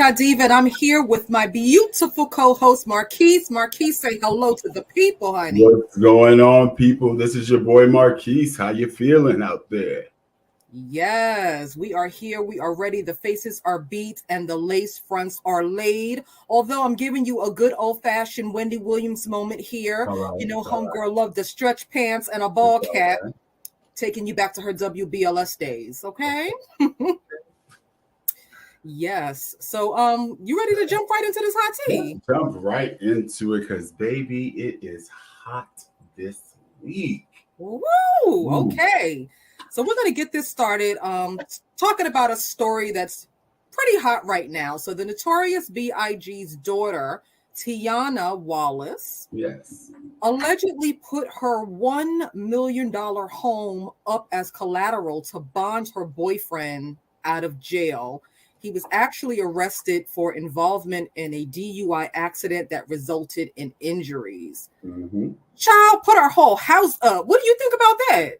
Sha Diva, and I'm here with my beautiful co-host Marquise. Marquise, say hello to the people, honey. What's going on, people? This is your boy Marquise. How you feeling out there? Yes, we are here. We are ready. The faces are beat and the lace fronts are laid. Although I'm giving you a good old-fashioned Wendy Williams moment here. All right, You know, it's all right. homegirl loved the stretch pants and a It's ball all cap, right. taking you back to her WBLS days. Okay. Yes. So, you ready to jump right into this hot Let's tea? jump right into it because, baby, it is hot this week. Woo! Ooh. Okay. So we're going to get this started talking about a story that's pretty hot right now. So the notorious B.I.G.'s daughter, Tiana Wallace, Yes. allegedly put her $1 million home up as collateral to bond her boyfriend out of jail. He was actually arrested for involvement in a DUI accident that resulted in injuries. Mm-hmm. Child put her whole house up. What do you think about that?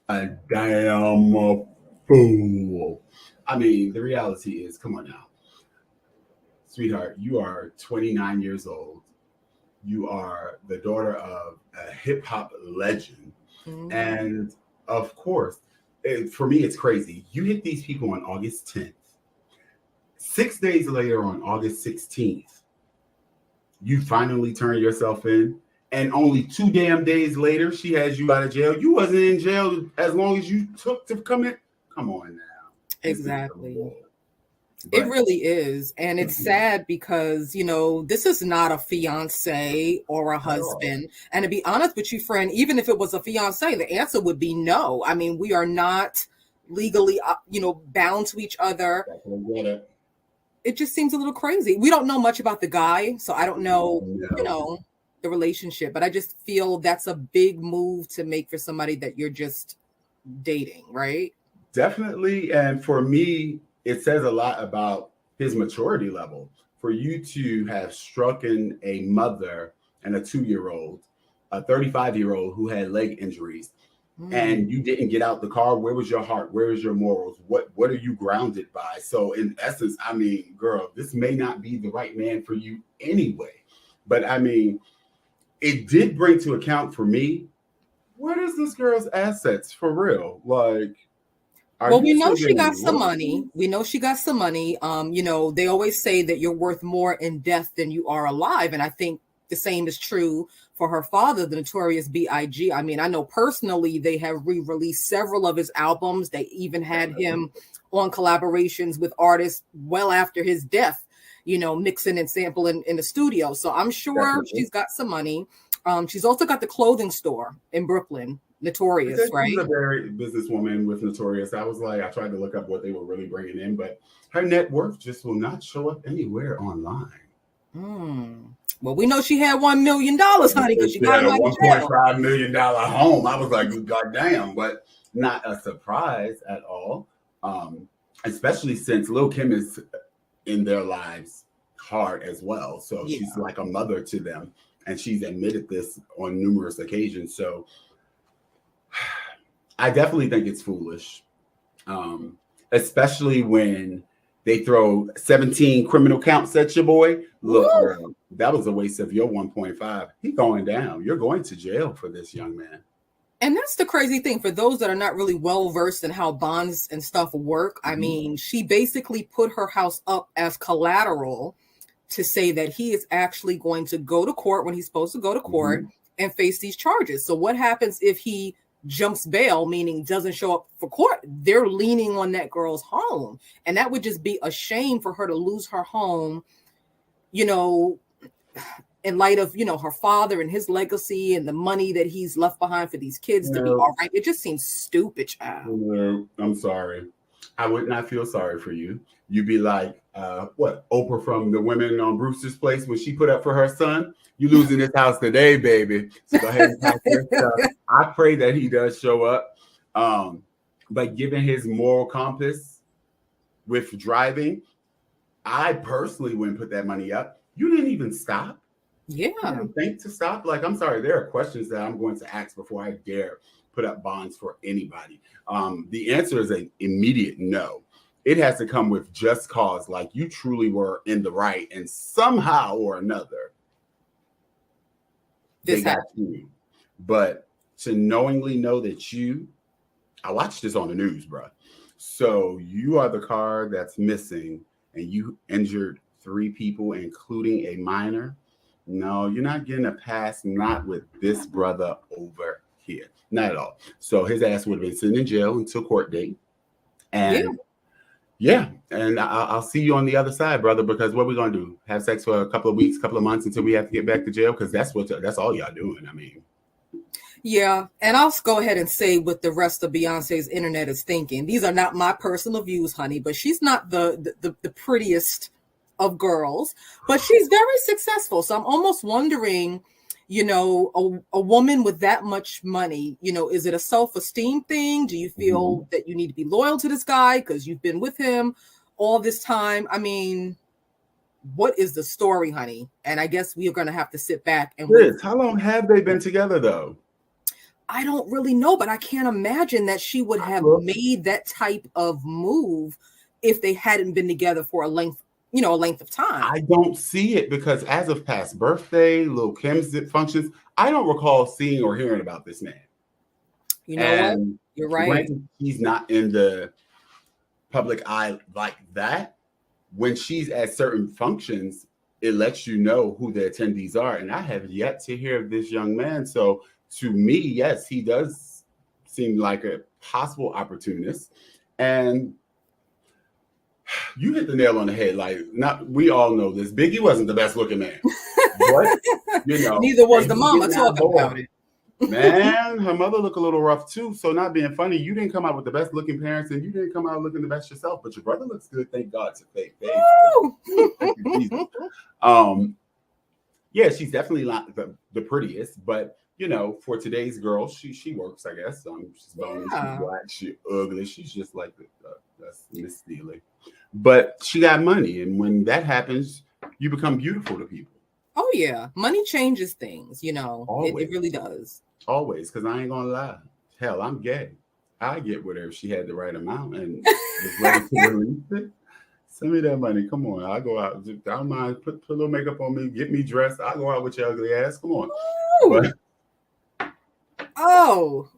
A damn fool. I mean, the reality is, come on now. Sweetheart, you are 29 years old. You are the daughter of a hip hop legend. And of course, for me, it's crazy. You hit these people on August 10th. 6 days later, on August 16th, you finally turn yourself in. And only 2 damn days later, she has you out of jail. You wasn't in jail as long as you took to come in. Come on now. Exactly. It really is. And it's sad because, you know, this is not a fiance or a husband. And to be honest with you, friend, even if it was a fiance, the answer would be no. I mean, we are not legally, bound to each other. It just seems a little crazy. We don't know much about the guy, so I don't know, the relationship. But I just feel that's a big move to make for somebody that you're just dating, right? Definitely. And for me, it says a lot about his maturity level. For you to have struck in a mother and a 2-year-old, a 35-year-old who had leg injuries, and you didn't get out the car, where was your heart? Where is your morals? What are you grounded by? So in essence, I mean, girl, this may not be the right man for you anyway. But I mean, it did bring to account for me, what is this girl's assets for real? Like, well, we know she got some money. We know she got some money. They always say that you're worth more in death than you are alive. And I think the same is true for her father, the notorious B.I.G. I mean, I know personally they have re-released several of his albums. They even had him on collaborations with artists well after his death, mixing and sampling in the studio. So I'm sure she's got some money. She's also got the clothing store in Brooklyn, Notorious, right? She's a very businesswoman with Notorious. I tried to look up what they were really bringing in, but her net worth just will not show up anywhere online. Well, we know she had $1 million, honey, because she got a $1.5 million home. I was like, God damn, but not a surprise at all. Especially since Lil' Kim is in their lives hard as well. So she's like a mother to them. And she's admitted this on numerous occasions. So I definitely think it's foolish, especially when they throw 17 criminal counts at your boy. Look, girl, that was a waste of your 1.5. He's going down. You're going to jail for this, young man. And that's the crazy thing for those that are not really well versed in how bonds and stuff work. I mean, she basically put her house up as collateral to say that he is actually going to go to court when he's supposed to go to court and face these charges. So what happens if he jumps bail, meaning doesn't show up for court? They're leaning on that girl's home. And that would just be a shame for her to lose her home, in light of, her father and his legacy and the money that he's left behind for these kids to be all right. It just seems stupid, child. No, I'm sorry. I would not feel sorry for you. You'd be like, Oprah from the Women on Brewster's Place when she put up for her son? You losing this house today, baby. So go ahead and pack your stuff. I pray that he does show up. But given his moral compass with driving, I personally wouldn't put that money up. You didn't even stop. Yeah. You didn't think to stop. Like, I'm sorry, there are questions that I'm going to ask before I dare put up bonds for anybody. The answer is an immediate no. it has to come with just cause, like you truly were in the right, and somehow or another, they got you. But to knowingly know that I watched this on the news, bro. So you are the car that's missing, and you injured 3 people, including a minor. No, you're not getting a pass, not with this brother over here. Not at all. So his ass would have been sitting in jail until court date. And and I'll see you on the other side, brother, because what we're going to do, have sex for a couple of weeks, couple of months until we have to get back to jail? Because that's all y'all doing. I mean. Yeah, and I'll go ahead and say what the rest of Beyonce's internet is thinking. These are not my personal views, honey, but she's not the prettiest of girls, but she's very successful. So I'm almost wondering, you know, a woman with that much money, you know, is it a self-esteem thing? Do you feel that you need to be loyal to this guy because you've been with him all this time? I mean, what is the story, honey? And I guess we are going to have to sit back and wait. How long have they been together, though? I don't really know, but I can't imagine that she would have made that type of move if they hadn't been together for a length of time. I don't see it because as of past birthday, Lil Kim's functions, I don't recall seeing or hearing about this man. You know what? You're right. He's not in the public eye like that. When she's at certain functions, it lets you know who the attendees are. And I have yet to hear of this young man. So to me, yes, he does seem like a possible opportunist. And you hit the nail on the head. Like, we all know this. Biggie wasn't the best looking man. But, you know, neither was the mama talking about it. Man, her mother looked a little rough too. So not being funny, you didn't come out with the best looking parents, and you didn't come out looking the best yourself. But your brother looks good, thank God. To thank yeah, she's definitely not the prettiest, but you know, for today's girl, she works, I guess. She's bony, she's black, she's ugly. She's just like that's Miss Steely. But she got money, and when that happens, you become beautiful to people. Oh yeah, money changes things. You know, it really does. Always, because I ain't gonna lie. Hell, I'm gay. I get whatever she had the right amount and was ready to release it. Send me that money. Come on. I'll go out. I don't mind. Put a little makeup on me. Get me dressed. I'll go out with your ugly ass. Come on. But, oh,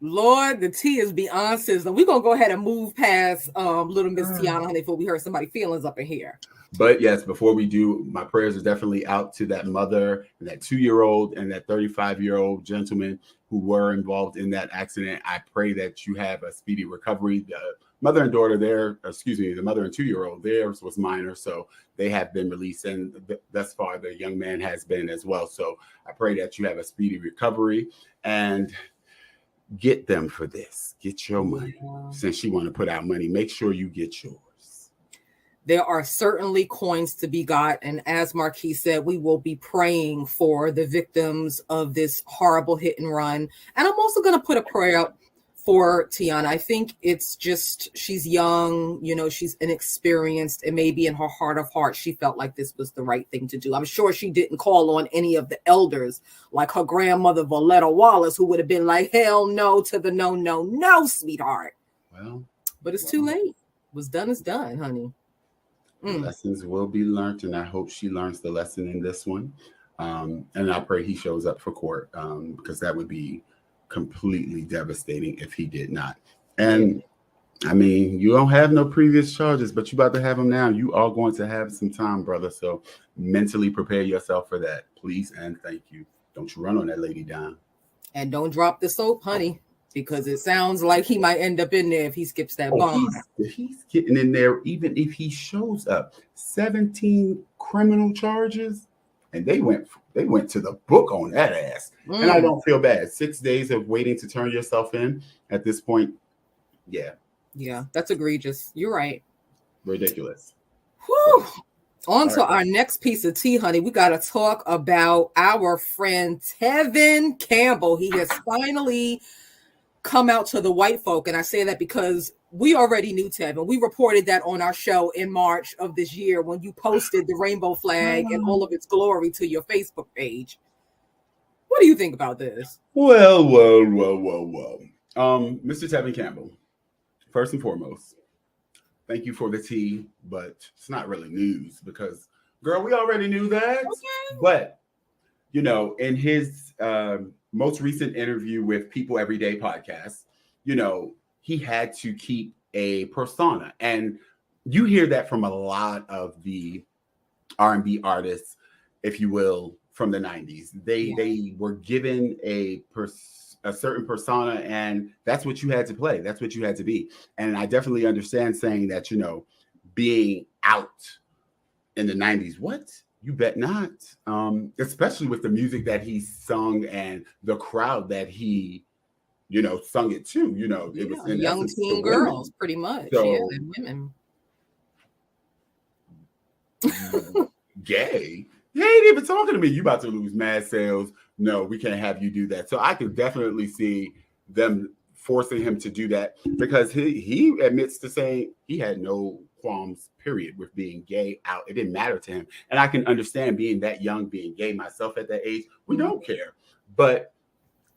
Lord, the tea is beyond sizzling. We're going to go ahead and move past little Miss Tiana, honey, before we hurt somebody's feelings up in here. But yes, before we do, my prayers are definitely out to that mother and that 2-year-old and that 35-year-old gentleman who were involved in that accident. I pray that you have a speedy recovery. The mother and daughter there, the mother and 2-year-old, theirs was minor, so they have been released. And thus far, the young man has been as well. So I pray that you have a speedy recovery and get them for this. Get your money. Since you want to put out money, make sure you get yours. There are certainly coins to be got. And as Marquis said, we will be praying for the victims of this horrible hit and run. And I'm also going to put a prayer out for Tiana. I think it's just, she's young, you know, she's inexperienced, and maybe in her heart of hearts, she felt like this was the right thing to do. I'm sure she didn't call on any of the elders like her grandmother, Valletta Wallace, who would have been like, hell no to the no, sweetheart. Well, but it's too late. What's done is done, honey. Lessons will be learned, and I hope she learns the lesson in this one. And I pray he shows up for court, because that would be completely devastating if he did not. And I mean, you don't have no previous charges, but you about to have them now. You are going to have some time, brother. So mentally prepare yourself for that, please and thank you. Don't you run on that lady down. And don't drop the soap, honey, because it sounds like he might end up in there if he skips that bond. He's getting in there even if he shows up. 17 criminal charges, and they went to the book on that ass. And I don't feel bad. 6 days of waiting to turn yourself in at this point. Yeah, that's egregious. You're right. Ridiculous. Whew. On to our next piece of tea, honey. We got to talk about our friend Tevin Campbell. He has finally come out to the white folk. And I say that because we already knew Tevin. We reported that on our show in March of this year when you posted the rainbow flag and all of its glory to your Facebook page. What do you think about this? Well. Mr. Tevin Campbell, first and foremost, thank you for the tea, but it's not really news because, girl, we already knew that. Okay. But, you know, in his most recent interview with People Everyday podcast, you know, he had to keep a persona. And you hear that from a lot of the R&B artists, if you will, from the 90s. They were given a certain persona, and that's what you had to play. That's what you had to be. And I definitely understand saying that, you know, being out in the 90s, what? You bet not. Especially with the music that he sung and the crowd that he, you know, sung it to. You know, it was in young essence teen girls, pretty much. So, and women. Gay? He ain't even talking to me. You about to lose mad sales. No, we can't have you do that. So I could definitely see them forcing him to do that because he admits to saying he had no qualms, period, with being gay out. It didn't matter to him. And I can understand being that young, being gay myself at that age. We don't care. But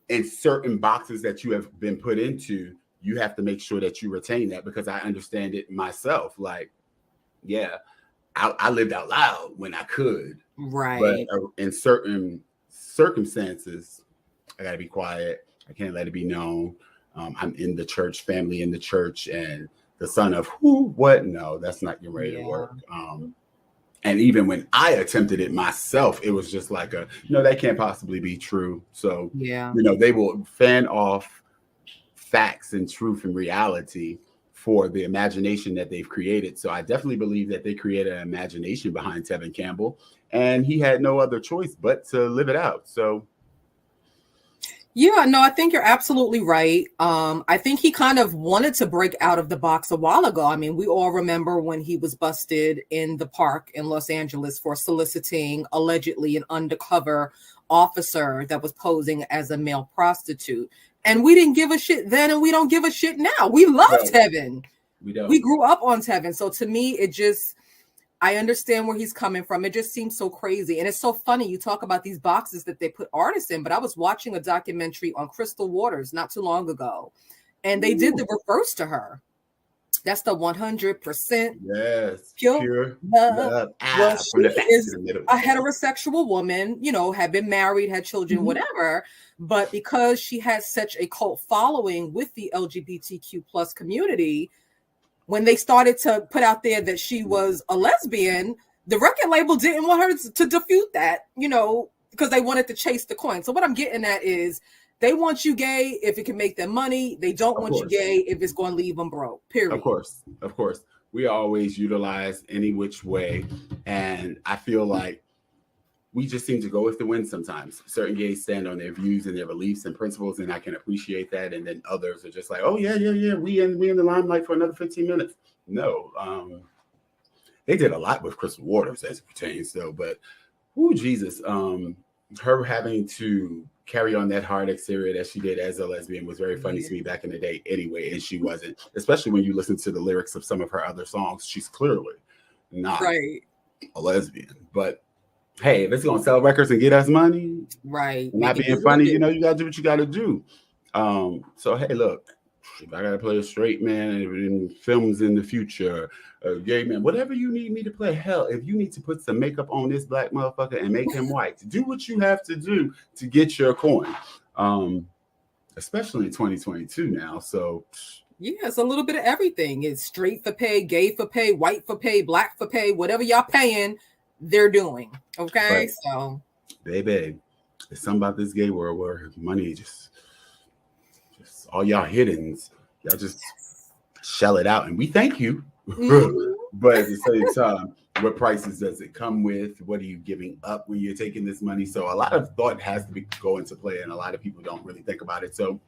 in certain boxes that you have been put into, you have to make sure that you retain that because I understand it myself. Like, yeah, I lived out loud when I could. Right. But in certain circumstances, I got to be quiet. I can't let it be known. I'm in the church, family in the church, and the son of who, what? No, that's not your way to work. And even when I attempted it myself, it was just like that can't possibly be true. So, you know, they will fan off facts and truth and reality for the imagination that they've created. So I definitely believe that they created an imagination behind Tevin Campbell, and he had no other choice but to live it out. So. Yeah, no, I think you're absolutely right. I think he kind of wanted to break out of the box a while ago. I mean, we all remember when he was busted in the park in Los Angeles for soliciting allegedly an undercover officer that was posing as a male prostitute. And we didn't give a shit then, and we don't give a shit now. We love Tevin. We grew up on Tevin. So to me, I understand where he's coming from. It just seems so crazy. And it's so funny. You talk about these boxes that they put artists in, but I was watching a documentary on Crystal Waters not too long ago, and they did the reverse to her. That's the 100% pure love. Well, she is a heterosexual woman, you know, had been married, had children, whatever. But because she has such a cult following with the LGBTQ plus community, when they started to put out there that she was a lesbian, the record label didn't want her to defute that, you know, because they wanted to chase the coin. So what I'm getting at is they want you gay if it can make them money. They don't want you gay if it's going to leave them broke, period. Of course. We always utilize any which way. And I feel like we just seem to go with the wind sometimes. Certain gays stand on their views and their beliefs and principles, and I can appreciate that. And then others are just like, oh, yeah. We in the limelight for another 15 minutes. No. They did a lot with Crystal Waters as it pertains, though. But, Jesus, her having to carry on that hard exterior that she did as a lesbian was very funny to me back in the day anyway, and she wasn't. Especially when you listen to the lyrics of some of her other songs, she's clearly not a lesbian. But hey, if it's gonna sell records and get us money, right? Not being funny, you know, you gotta do what you gotta do. So hey, look, if I gotta play a straight man in films in the future, a gay man, whatever you need me to play, hell, if you need to put some makeup on this black motherfucker and make him white, do what you have to do to get your coin. Especially in 2022 now. So yeah, it's a little bit of everything. It's straight for pay, gay for pay, white for pay, black for pay, whatever y'all paying, they're doing. Okay. But, so baby, it's something about this gay world where money just all y'all hiddens, y'all just shell it out, and we thank you. But at the same time, what prices does it come with? What are you giving up when you're taking this money? So a lot of thought has to go into play, and a lot of people don't really think about it. So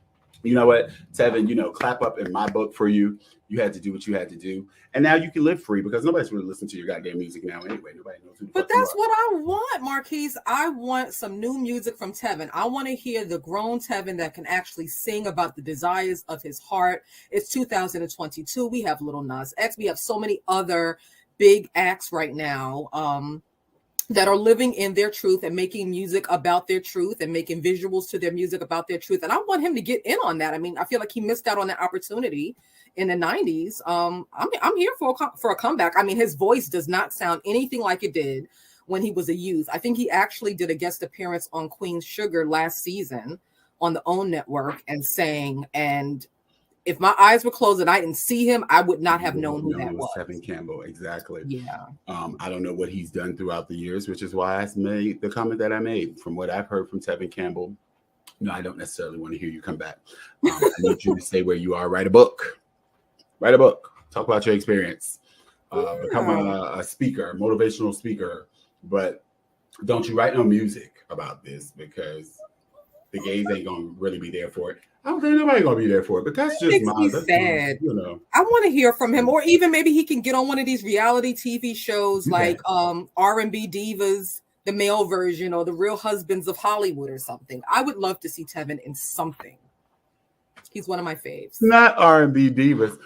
you know what, Tevin, you know, clap up in my book for you. You had to do what you had to do. And now you can live free because nobody's really listening to your goddamn music now anyway. Nobody knows who the fuck you are. But that's what I want, Marquise. I want some new music from Tevin. I want to hear the grown Tevin that can actually sing about the desires of his heart. It's 2022. We have Lil Nas X. We have so many other big acts right now that are living in their truth and making music about their truth and making visuals to their music about their truth. And I want him to get in on that. I mean, I feel like he missed out on that opportunity in the 90s. I'm here for a comeback. I mean, his voice does not sound anything like it did when he was a youth. I think he actually did a guest appearance on Queen's Sugar last season on the OWN network and sang. And if my eyes were closed and I didn't see him, I would not have known who that was. Tevin Campbell, exactly. Yeah. I don't know what he's done throughout the years, which is why I made the comment that I made. From what I've heard from Tevin Campbell, no, I don't necessarily want to hear you come back. I need you to stay where you are. Write a book. Write a book. Talk about your experience. Become a speaker, motivational speaker. But don't you write no music about this, because the gays ain't going to really be there for it. I don't think nobody's going to be there for it, but that's just sad. You know. I want to hear from him, or even maybe he can get on one of these reality TV shows like R&B Divas, the male version, or the Real Husbands of Hollywood or something. I would love to see Tevin in something. He's one of my faves. Not R&B Divas.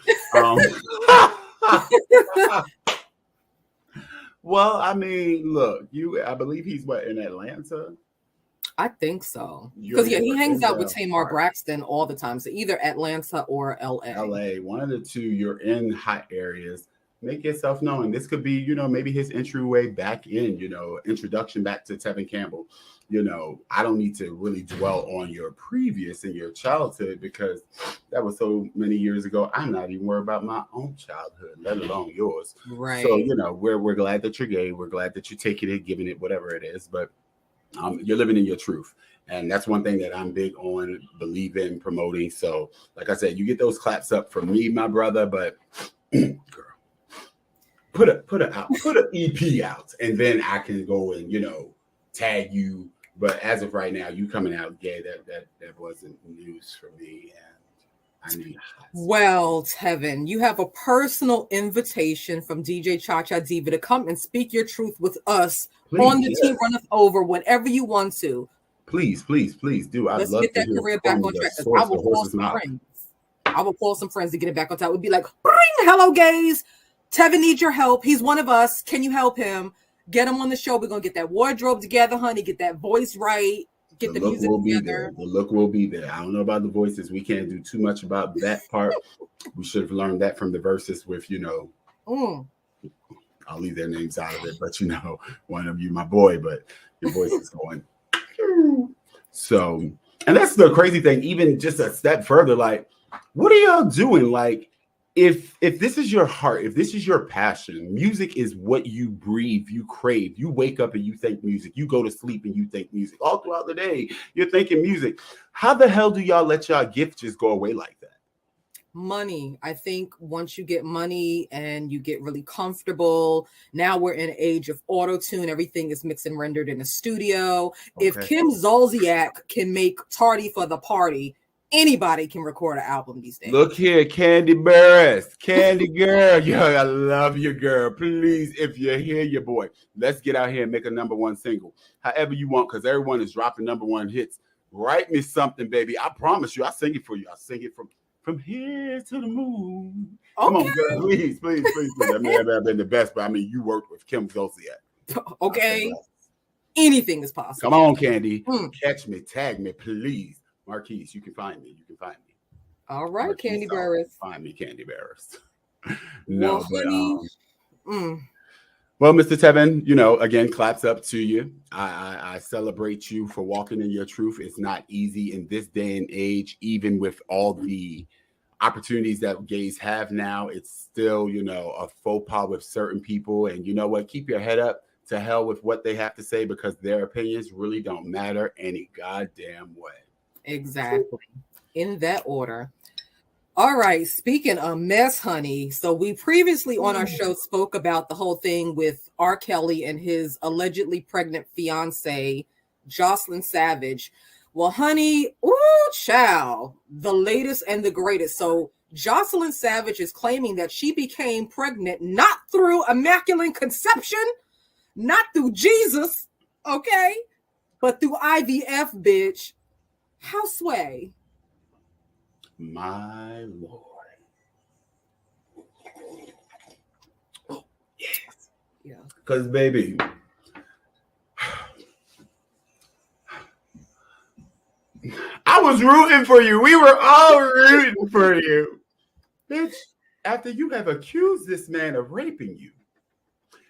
Well, I mean, look, I believe he's in Atlanta? I think so. Because he hangs out with Tamar Braxton all the time. So either Atlanta or LA. LA, one of the two. You're in hot areas. Make yourself known. This could be, maybe his entryway back in, introduction back to Tevin Campbell. I don't need to really dwell on your previous and your childhood, because that was so many years ago. I'm not even worried about my own childhood, let alone yours. Right. So, we're glad that you're gay. We're glad that you're taking it, giving it, whatever it is. But you're living in your truth. And that's one thing that I'm big on, believe in, promoting. So, like I said, you get those claps up from me, my brother, but girl, put an EP out, and then I can go and, tag you. But as of right now, you coming out gay, that wasn't news for me. And I need Well, Tevin, you have a personal invitation from DJ Cha-Cha Diva to come and speak your truth with us. Please, on the Team Runneth Over whenever you want to. Please do. I'd Let's love get to that hear career back on track. I will call some friends to get it back on track. We'd be like, hello, gays. Tevin needs your help. He's one of us. Can you help him? Get him on the show. We're going to get that wardrobe together, honey. Get that voice right. Get the music together. The look will be there. I don't know about the voices. We can't do too much about that part. We should have learned that from the verses with, I'll leave their names out of it, but one of you, my boy, but your voice is going. So, and that's the crazy thing, even just a step further, like, what are y'all doing? Like, if this is your heart, if this is your passion, music is what you breathe, you crave. You wake up and you think music. You go to sleep and you think music. All throughout the day, you're thinking music. How the hell do y'all let y'all gift just go away like that? Money. I think once you get money and you get really comfortable, now we're in an age of auto-tune. Everything is mixed and rendered in a studio. Okay. If Kim Zolciak can make Tardy for the Party, anybody can record an album these days. Look here, Candy Burris, Candy Girl. Yo, I love you, girl. Please, if you hear your boy, let's get out here and make a #1 single. However you want, because everyone is dropping #1 hits. Write me something, baby. I promise you, I'll sing it for you. I'll sing it from here to the moon. Okay. Come on, girl. Please. That may have been the best, but I mean, you worked with Kim Zolciak. Okay. Anything is possible. Come on, Candy. Catch me, tag me, please. Marquise, you can find me. All right, Marquise, Candy Burris. Find me, Candy Burris. No, well, well, Mr. Tevin, again, claps up to you. I celebrate you for walking in your truth. It's not easy in this day and age, even with all the opportunities that gays have now. It's still, a faux pas with certain people. And you know what? Keep your head up. To hell with what they have to say, because their opinions really don't matter any goddamn way. Exactly. In that order. All right. Speaking of mess, honey. So we previously on our show spoke about the whole thing with R. Kelly and his allegedly pregnant fiance, Jocelyn Savage. Well, honey, child, the latest and the greatest. So Jocelyn Savage is claiming that she became pregnant not through immaculate conception, not through Jesus, okay, but through IVF, bitch. How sway? My Lord. Oh, yes. Yeah. Because, baby, I was rooting for you. We were all rooting for you. Bitch, after you have accused this man of raping you,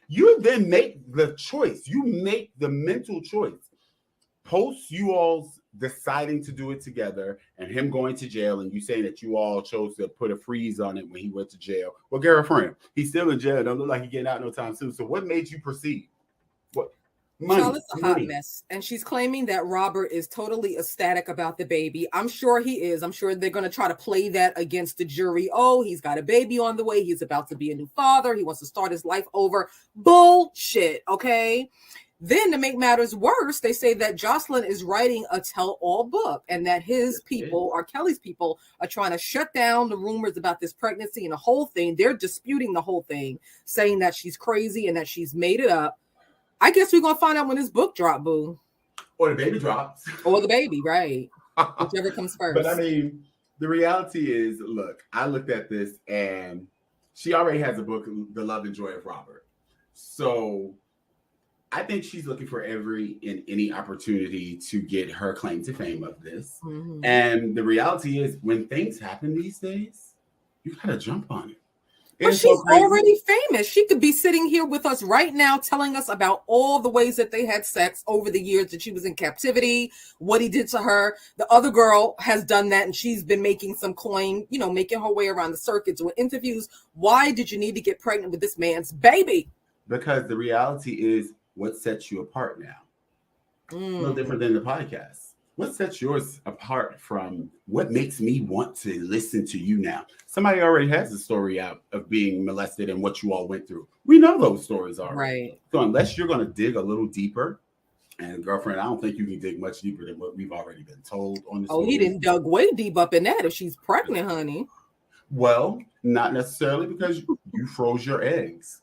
you then make the choice. You make the mental choice. Post you all deciding to do it together and him going to jail and you saying that you all chose to put a freeze on it when he went to jail. Well, girlfriend, he's still in jail. Don't look like he's getting out no time soon. So what made you proceed? What? Money. Charlotte's a hot mess, and she's claiming that Robert is totally ecstatic about the baby. I'm sure he is. I'm sure they're going to try to play that against the jury. Oh, he's got a baby on the way. He's about to be a new father. He wants to start his life over. Bullshit, okay? Then to make matters worse, they say that Jocelyn is writing a tell-all book and that his people, or Kelly's people, are trying to shut down the rumors about this pregnancy and the whole thing. They're disputing the whole thing, saying that she's crazy and that she's made it up. I guess we're going to find out when this book drop, boo. Or the baby drops. Or the baby, right. Whichever comes first. But I mean, the reality is, look, I looked at this and she already has a book, The Love and Joy of Robert. So I think she's looking for every and any opportunity to get her claim to fame of this. Mm-hmm. And the reality is, when things happen these days, you got to jump on it. But she's already famous. She could be sitting here with us right now telling us about all the ways that they had sex over the years that she was in captivity, what he did to her. The other girl has done that, and she's been making some coin, you know, making her way around the circuits with interviews. Why did you need to get pregnant with this man's baby? Because the reality is, what sets you apart now? No different than the podcast. What sets yours apart from what makes me want to listen to you now? Somebody already has a story out of being molested and what you all went through. We know those stories already. Right. So unless you're going to dig a little deeper, and girlfriend, I don't think you can dig much deeper than what we've already been told on this. Oh, he didn't dug way deep up in that if she's pregnant, honey. Well, not necessarily, because you froze your eggs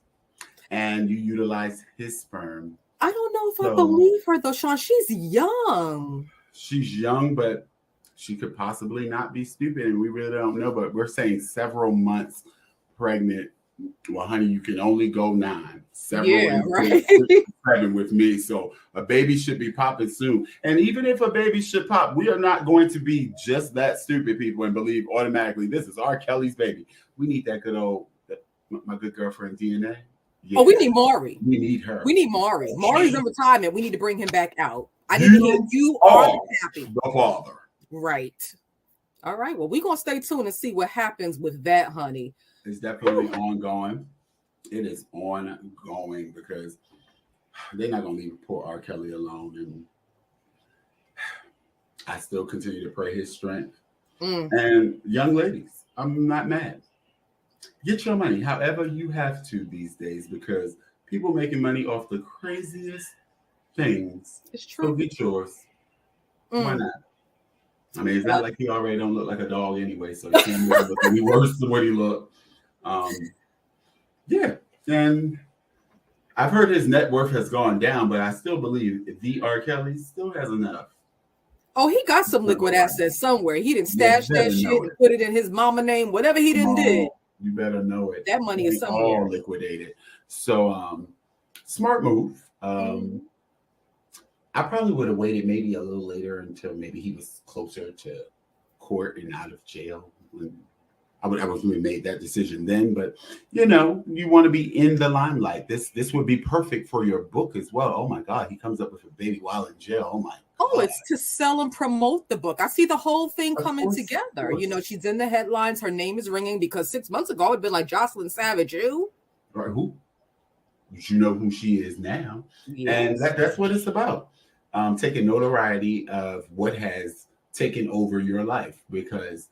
and you utilized his sperm. I don't know if I believe her though, Sean. She's young. She's young, but she could possibly not be stupid, and we really don't know. But we're saying several months pregnant. Well, honey, you can only go 9. Right. 7 with me, so a baby should be popping soon. And even if a baby should pop, we are not going to be just that stupid, people, and believe automatically this is R. Kelly's baby. We need that good old, my good girlfriend DNA. Yeah. Oh, we need Maury. We need her. We need Maury. Maury's in retirement. We need to bring him back out. I need to hear you are happy. The father. Right. All right. Well, we're going to stay tuned and see what happens with that, honey. It's definitely ongoing. It is ongoing because they're not going to leave poor R. Kelly alone. And I still continue to pray his strength. And young ladies, I'm not mad. Get your money however you have to these days, because people making money off the craziest things. It's true. So get yours. Why not? I mean, it's not like he already don't look like a dog anyway, so he can't look any worse than what he looked. Yeah, and I've heard his net worth has gone down, but I still believe the R. Kelly still has enough. Oh, he got some liquid assets somewhere. He didn't stash that shit and put it in his mama name. Whatever he didn't do. You better know it. That money is somewhere. All liquidated. So, smart move. I probably would have waited maybe a little later until maybe he was closer to court and out of jail. I would have made that decision then. But you know, you want to be in the limelight. This would be perfect for your book as well. Oh my God, he comes up with a baby while in jail. Oh my God. Oh, it's to sell and promote the book. I see the whole thing coming together. You know, she's in the headlines. Her name is ringing because 6 months ago it'd been like Jocelyn Savage. Who? Right? Who? But you know who she is now, and that's what it's about. Taking notoriety of what has taken over your life, because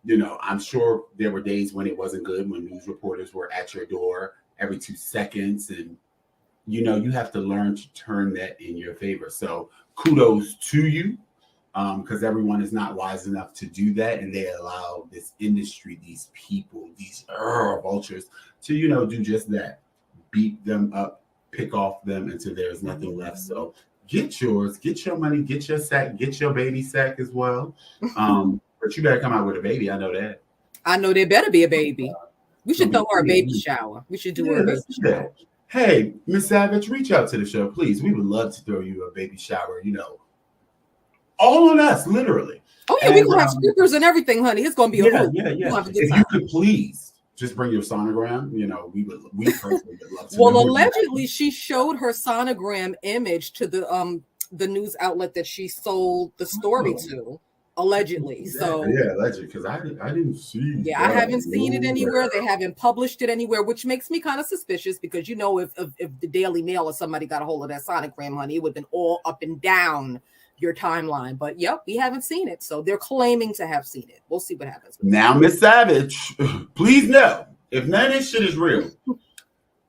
you know, I'm sure there were days when it wasn't good, when news reporters were at your door every 2 seconds, and you know, you have to learn to turn that in your favor. So kudos to you, because everyone is not wise enough to do that, and they allow this industry, these people, these vultures to, you know, do just that. Beat them up, pick off them until there's nothing left. So get yours, get your money, get your sack, get your baby sack as well. But you better come out with a baby. I know that. I know there better be a baby. We should throw her a baby shower. We should do her a baby shower. Hey, Miss Savage, reach out to the show, please. We would love to throw you a baby shower, you know. All on us, literally. Oh yeah, we're gonna have strippers and everything, honey. It's gonna be a hoop. Yeah. If you could please just bring your sonogram, we personally would love to. Well, allegedly, she showed her sonogram image to the news outlet that she sold the story to. Allegedly, allegedly, because I didn't see. Yeah, I haven't seen it anywhere. They haven't published it anywhere, which makes me kind of suspicious because if the Daily Mail or somebody got a hold of that sonogram, honey, it would have been all up and down your timeline. But yep, we haven't seen it, so they're claiming to have seen it. We'll see what happens. Now, Miss Savage, please know if none of this shit is real.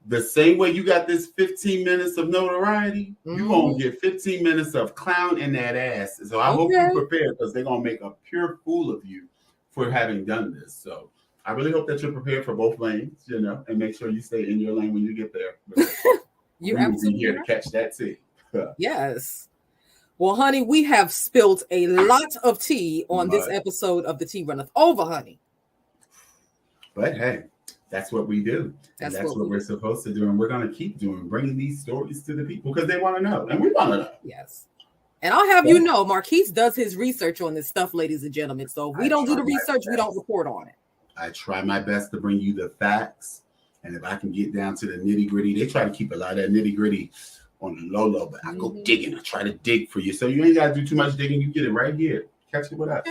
The same way you got this 15 minutes of notoriety, you gonna get 15 minutes of clown in that ass. So I hope you prepare because they're gonna make a pure fool of you for having done this. So I really hope that you're prepared for both lanes, and make sure you stay in your lane when you get there. You absolutely here to catch that tea. Yes. Well, honey, we have spilled a lot of tea on this episode of The Tea Runneth Over, honey. But hey, that's what we do. That's what we're supposed to do. And we're going to keep doing, bringing these stories to the people because they want to know. And we want to know. Yes. And I'll have you know, Marquise does his research on this stuff, ladies and gentlemen. So if we don't do the research, we don't report on it. I try my best to bring you the facts. And if I can get down to the nitty gritty, they try to keep a lot of that nitty gritty on the low, but I go digging. I try to dig for you. So you ain't got to do too much digging. You get it right here. Catch it with us.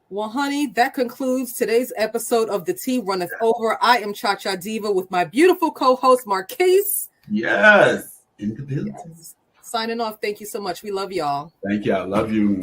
Well, honey, that concludes today's episode of The Tea Runneth Over. I am Cha-Cha Diva with my beautiful co-host, Marquise. Yes. In the building. Yes. Signing off. Thank you so much. We love y'all. Thank y'all. Love you.